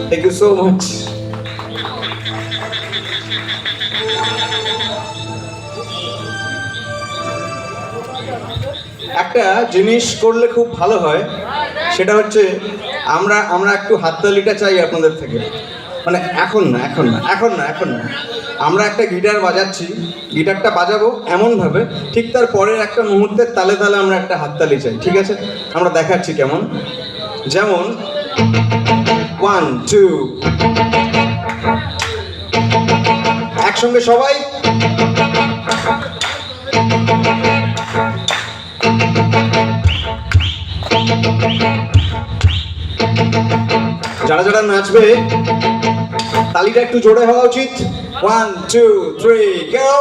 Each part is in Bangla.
Thank you so much. একটা জিনিস করলে খুব ভালো হয়, সেটা হচ্ছে আমরা আমরা একটু হাততালিটা চাই আপনাদের থেকে। মানে এখন না, এখন না, এখন না, এখন না। আমরা একটা গিটার বাজাচ্ছি, গিটারটা বাজাবো এমনভাবে ঠিক তার পরের একটা মুহূর্তের তালে তালে আমরা একটা হাততালি চাই, ঠিক আছে? আমরা দেখাচ্ছি কেমন, যেমন 1 2 একসঙ্গে সবাই। যারা যারা নাচবে তালিটা একটু জোরে হওয়া উচিত। 1 2 3 গো।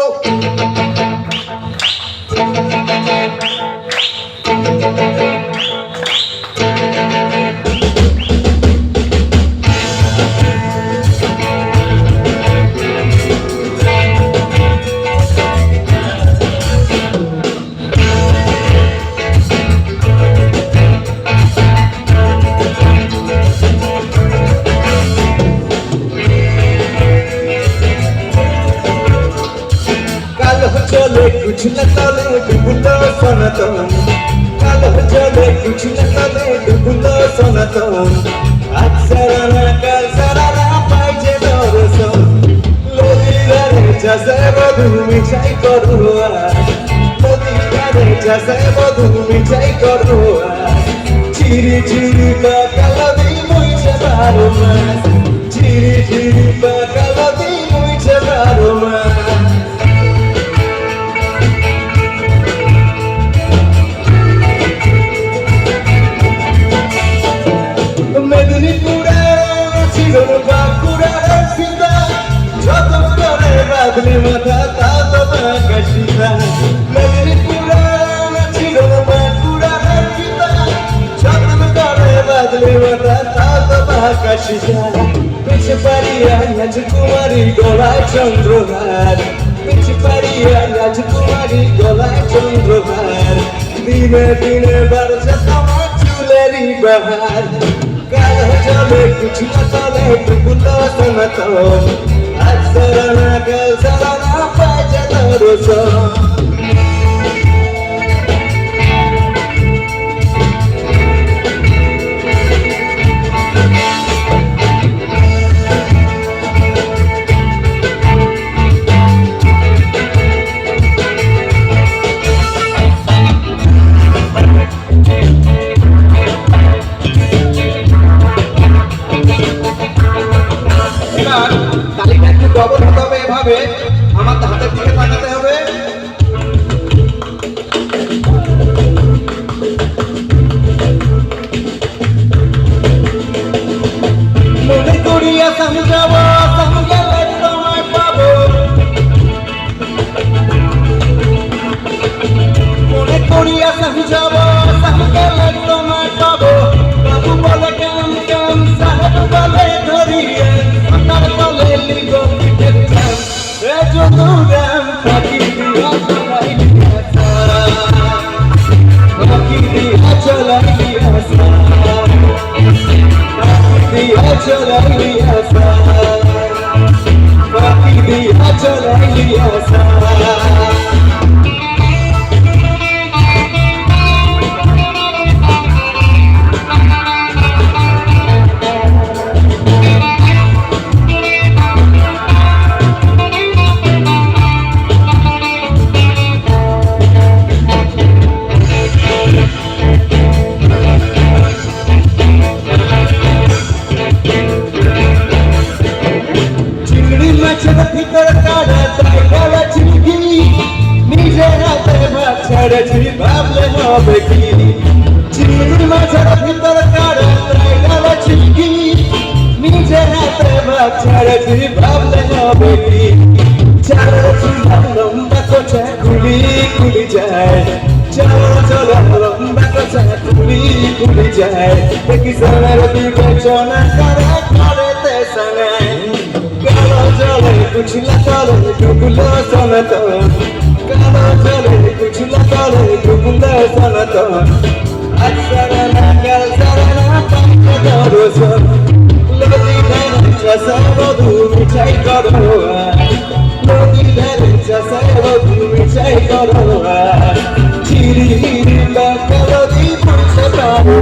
चले कुछ न चले डुबलो सनातन, कालो चले कुछ न चले डुबलो सनातन। आज सराना काल सराना पाइजे दर्शन, लोदिरारे जासे बधू मिठाई करो आज, लोदिरारे जासे बधू मिठाई करो आज। चिरी चिरी कालो दी मुझे बारो मास, चिरी चिरी कालो दी मुझे बारो मास। বাদলি মাথা তা তো বাঁকাশিতা, মেদিনীপুরা ছিল বাঁকুড়া সীতা, যত্ন করে বাদলি মাথা তা তো বাঁকাশিতা। পিছে পারিয়া রাজকুমারী গলায় চন্দ্রহার, পিছে পারিয়া রাজকুমারী গলায় চন্দ্রহার। দিনে দিনে বাড়ছে তোমার চুলেরই বাহার, কালো জলে কুছ না চলে ডুবলো সনাতন। आज सराना कल सराना पाइजे दर्शन। তালিটা একটু ডবল হতে হবে, এভাবে আমার হাতের দিকে তাকাতে হবে। মনে করিয়া সমঝাব সমঝালে তোমায় পাবো, মনে করিয়া সমঝাব সমঝালে তোমায় পাবো। বাবু বলে কেমন কেমন, সাহেব বলে ধরিয়ে, তার বলে লিব পিঠের এ জনুরাম পাখি দিয়া চলাই দিয়াছা, পাখি দিয়া চলাই দিয়াছা, পাখি দিয়া চলাই দিয়াছা, পাখি দিয়া চলাই দিয়াছা। ভিতর কাড়া তাই গলা চিঠি, নিজের হাতে ভাত ছেড়েছি ভাবলে হবে কি। চিংড়ি মাছের ভিতর কাড়া তাই গলা চিঠি, নিজের হাতে ভাত ছেড়েছি ভাবলে হবে কি। চার চুলা লম্বা কোচা খুলি খুলি যায়, চার চলা লম্বা কোচা খুলি খুলি যায়। দেখি সোনার বিবেচনা করে করেতে সঙ্গে, কালো জলে कुछ न चले डुबलो सनातन, कालो जले कुछ न चले डुबलो सनातन। आज सराना कल सराना पाइजे दर्शन, लोदिरारे মিঠাই করো নদীর ধারে চাষায় তুমি মিঠাই করো চিরি মিরি বা কালো দি পুষতে পারো